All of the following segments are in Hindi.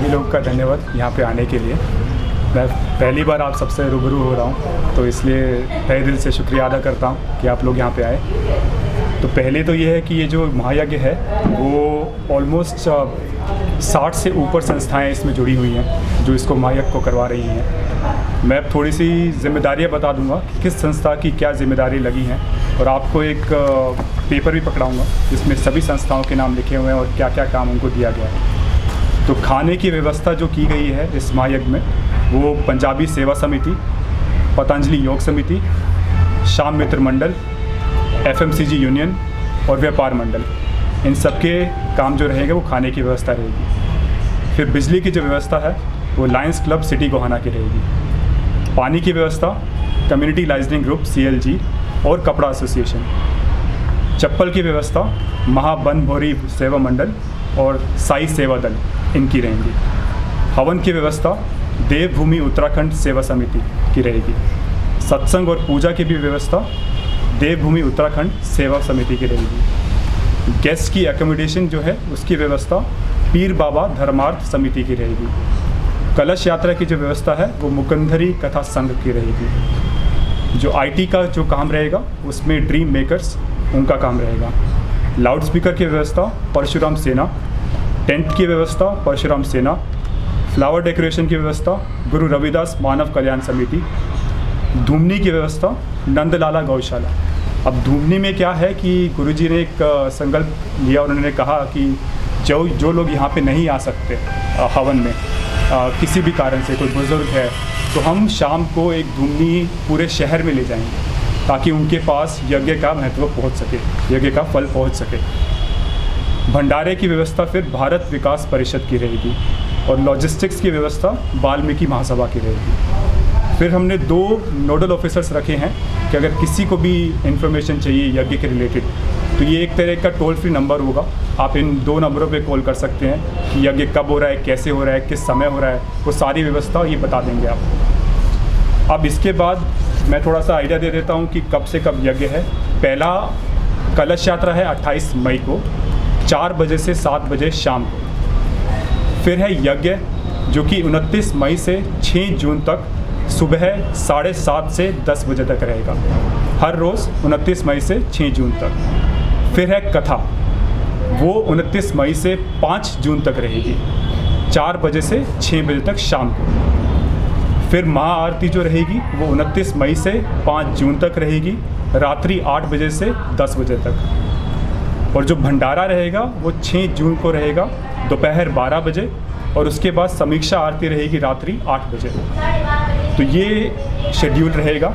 सभी लोगों का धन्यवाद यहाँ पे आने के लिए। मैं पहली बार आप सबसे रूबरू हो रहा हूँ, तो इसलिए तहे दिल से शुक्रिया अदा करता हूँ कि आप लोग यहाँ पे आए। तो पहले तो ये है कि ये जो महायज्ञ है वो ऑलमोस्ट 60 से ऊपर संस्थाएं इसमें जुड़ी हुई हैं जो इसको महायज्ञ को करवा रही हैं। मैं थोड़ी सी जिम्मेदारियाँ बता दूंगा कि किस संस्था की क्या जिम्मेदारी लगी हैं, और आपको एक पेपर भी पकड़ाऊँगा जिसमें सभी संस्थाओं के नाम लिखे हुए हैं और क्या क्या काम उनको दिया गया है। तो खाने की व्यवस्था जो की गई है इस महायज्ञ में, वो पंजाबी सेवा समिति, पतंजलि योग समिति, श्याम मित्र मंडल, FMCG यूनियन और व्यापार मंडल, इन सबके काम जो रहेंगे वो खाने की व्यवस्था रहेगी। फिर बिजली की जो व्यवस्था है वो लायंस क्लब सिटी गोहाना की रहेगी। पानी की व्यवस्था कम्युनिटी लाइजनिंग ग्रुप CLG और कपड़ा एसोसिएशन। चप्पल की व्यवस्था महाबन भोरी सेवा मंडल और साई सेवा दल इनकी रहेंगी। हवन की व्यवस्था देवभूमि उत्तराखंड सेवा समिति की रहेगी। सत्संग और पूजा की भी व्यवस्था देवभूमि उत्तराखंड सेवा समिति की रहेगी। गेस्ट की एकोमोडेशन जो है उसकी व्यवस्था पीर बाबा धर्मार्थ समिति की रहेगी। कलश यात्रा की जो व्यवस्था है वो मुकंदरी कथा संघ की रहेगी। जो IT का जो काम रहेगा उसमें ड्रीम मेकर्स उनका काम रहेगा। लाउड स्पीकर की व्यवस्था परशुराम सेना। टेंट की व्यवस्था परशुराम सेना। फ्लावर डेकोरेशन की व्यवस्था गुरु रविदास मानव कल्याण समिति। धूमनी की व्यवस्था नंदलाला गौशाला। अब धूमनी में क्या है कि गुरुजी ने एक संकल्प लिया, उन्होंने कहा कि जो लोग यहाँ पे नहीं आ सकते हवन में किसी भी कारण से, कोई बुज़ुर्ग है, तो हम शाम को एक धूमनी पूरे शहर में ले जाएंगे ताकि उनके पास यज्ञ का महत्व पहुँच सके, यज्ञ का फल पहुँच सके। भंडारे की व्यवस्था फिर भारत विकास परिषद की रहेगी और लॉजिस्टिक्स की व्यवस्था वाल्मीकि महासभा की रहेगी। फिर हमने 2 नोडल ऑफिसर्स रखे हैं कि अगर किसी को भी इंफॉर्मेशन चाहिए यज्ञ के रिलेटेड, तो ये एक तरह का टोल फ्री नंबर होगा। आप इन 2 नंबरों पे कॉल कर सकते हैं कि यज्ञ कब हो रहा है, कैसे हो रहा है, किस समय हो रहा है, वो सारी व्यवस्था ये बता देंगे आप। अब इसके बाद मैं थोड़ा सा आइडिया दे देता हूँ कि कब से कब यज्ञ है। पहला कलश यात्रा है 28 मई को 4 बजे से 7 बजे शाम को। फिर है यज्ञ जो कि 29 मई से 6 जून तक सुबह 7:30 से 10 बजे तक रहेगा, हर रोज़ 29 मई से 6 जून तक। फिर है कथा, वो 29 मई से 5 जून तक रहेगी, 4 बजे से 6 बजे तक शाम को। फिर महाआरती जो रहेगी वो 29 मई से 5 जून तक रहेगी, रात्रि 8 बजे से 10 बजे तक। और जो भंडारा रहेगा वो 6 जून को रहेगा दोपहर 12 बजे, और उसके बाद समीक्षा आरती रहेगी रात्रि 8 बजे। तो ये शेड्यूल रहेगा।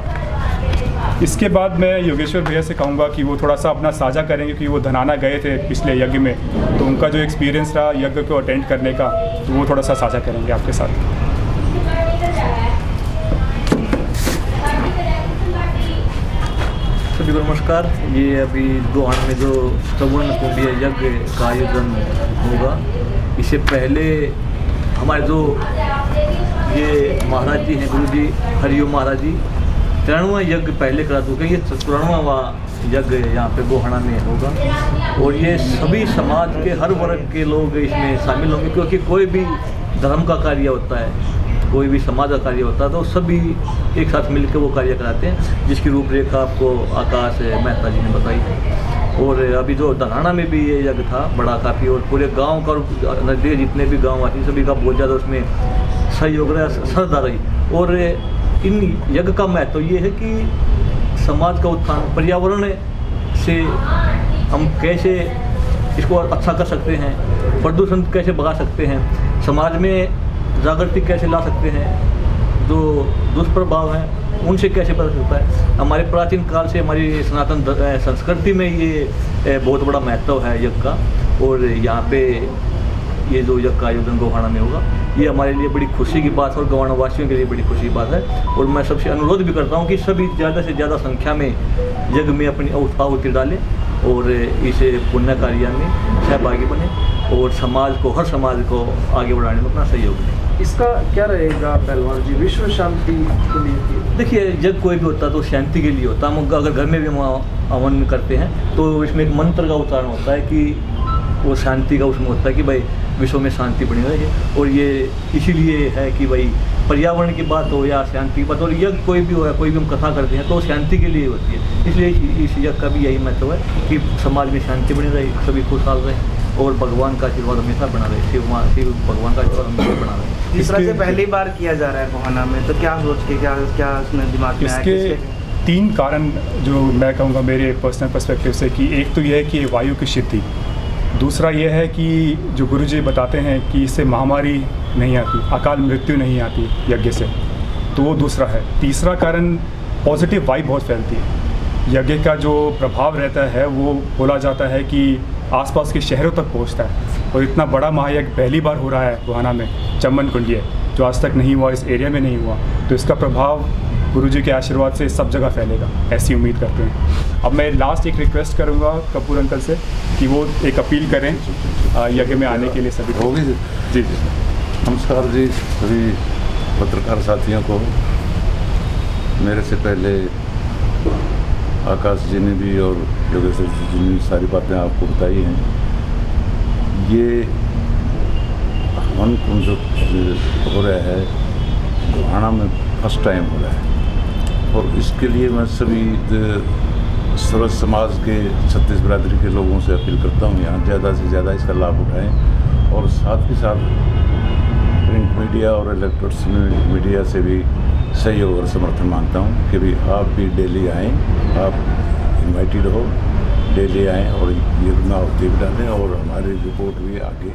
इसके बाद मैं योगेश्वर भैया से कहूँगा कि वो थोड़ा सा अपना साझा करेंगे कि वो धनाना गए थे पिछले यज्ञ में, तो उनका जो एक्सपीरियंस रहा यज्ञ को अटेंड करने का, तो वो थोड़ा सा साझा करेंगे आपके साथ। सभी को नमस्कार। ये अभी गोहाना में जो सवर्ण कुंडीय यज्ञ का आयोजन होगा, इससे पहले हमारे जो ये महाराज जी हैं, गुरु जी हरिओम महाराज जी, 93वां यज्ञ पहले करा चुके। ये 94वां यज्ञ यहाँ पे गोहाना में होगा, और ये सभी समाज के हर वर्ग के लोग इसमें शामिल होंगे, क्योंकि कोई भी धर्म का कार्य होता है, कोई भी समाज का कार्य होता है, तो सभी एक साथ मिलकर वो कार्य कराते हैं, जिसकी रूपरेखा आपको आकाश मेहता जी ने बताई। और अभी जो धनाना में भी ये यज्ञ था बड़ा काफ़ी, और पूरे गांव का नजदीक जितने भी गांव आते सभी का बहुत ज़्यादा उसमें सहयोग रहा, श्रद्धा रही। और इन यज्ञ का महत्व ये है कि समाज का उत्थान, पर्यावरण से हम कैसे इसको अच्छा कर सकते हैं, प्रदूषण कैसे भगा सकते हैं, समाज में जागृति कैसे ला सकते हैं, जो दुष्प्रभाव हैं उनसे कैसे पता चलता है। हमारे प्राचीन काल से हमारी सनातन संस्कृति में ये बहुत बड़ा महत्व है यज्ञ का। और यहाँ पे ये जो यज्ञ का आयोजन गोहाना में होगा, ये हमारे लिए बड़ी खुशी की बात है और गोहाना वासियों के लिए बड़ी खुशी की बात है। और मैं सबसे अनुरोध भी करता हूँ कि सभी ज़्यादा से ज़्यादा संख्या में यज्ञ में अपनी आहुति डालें और इस पुण्य कार्य में सहभागी बने और समाज को, हर समाज को आगे बढ़ाने में अपना सहयोग दें। इसका क्या रहेगा पहलवान जी, विश्व शांति के लिए? देखिए, यज्ञ कोई भी होता है तो शांति के लिए होता है। हम अगर घर में भी हम हवन करते हैं तो इसमें एक मंत्र का उच्चारण होता है कि वो शांति का उसमें होता है कि भाई विश्व में शांति बनी रहे। और ये इसीलिए है कि भाई पर्यावरण की बात हो या शांति की बात हो, यज्ञ कोई भी हो या कोई भी हम कथा करते हैं तो शांति के लिए होती है। इसलिए इस यज्ञ का भी यही महत्व है कि समाज में शांति बनी रहे, सभी खुशहाल रहे और भगवान का आशीर्वाद हमेशा बना रहे, शिव भगवान का आशीर्वाद हमेशा बना रहे। तीसरा से पहली बार किया जा रहा है गोहाना में, तो क्या सोच के क्या उसमें दिमाग में आया? इसके 3 कारण जो मैं कहूँगा मेरे पर्सनल पर्सपेक्टिव से, कि एक तो यह है कि वायु की शुद्धि, दूसरा यह है कि जो गुरुजी बताते हैं कि इससे महामारी नहीं आती, अकाल मृत्यु नहीं आती यज्ञ से, तो वो दूसरा है। तीसरा कारण पॉजिटिव वाइब बहुत फैलती है। यज्ञ का जो प्रभाव रहता है वो बोला जाता है कि आसपास के शहरों तक पहुंचता है। और इतना बड़ा महायज्ञ पहली बार हो रहा है गोहाना में, चम्बन कुंडिया, जो आज तक नहीं हुआ, इस एरिया में नहीं हुआ, तो इसका प्रभाव गुरुजी के आशीर्वाद से सब जगह फैलेगा, ऐसी उम्मीद करते हैं। अब मैं लास्ट एक रिक्वेस्ट करूंगा कपूर अंकल से कि वो एक अपील करें यज्ञ में आने के लिए सभी को। होगी जी। नमस्कार जी सभी पत्रकार साथियों को। मेरे से पहले आकाश जी ने भी और योगेश्वर जी ने सारी बातें आपको बताई हैं। ये हवन कुंड जो हो रहा है गोहाना में फर्स्ट टाइम हो रहा है, और इसके लिए मैं सभी सर्व समाज के 36 बिरादरी के लोगों से अपील करता हूँ यहाँ ज़्यादा से ज़्यादा इसका लाभ उठाएं, और साथ ही साथ प्रिंट मीडिया और इलेक्ट्रॉनिक मीडिया से भी सहयोग और समर्थन मांगता हूँ कि भी आप भी डेली आएँ, आप इनवाइटेड हो, डेली आएँ और ये आहुति भी डालें और हमारी रिपोर्ट भी आगे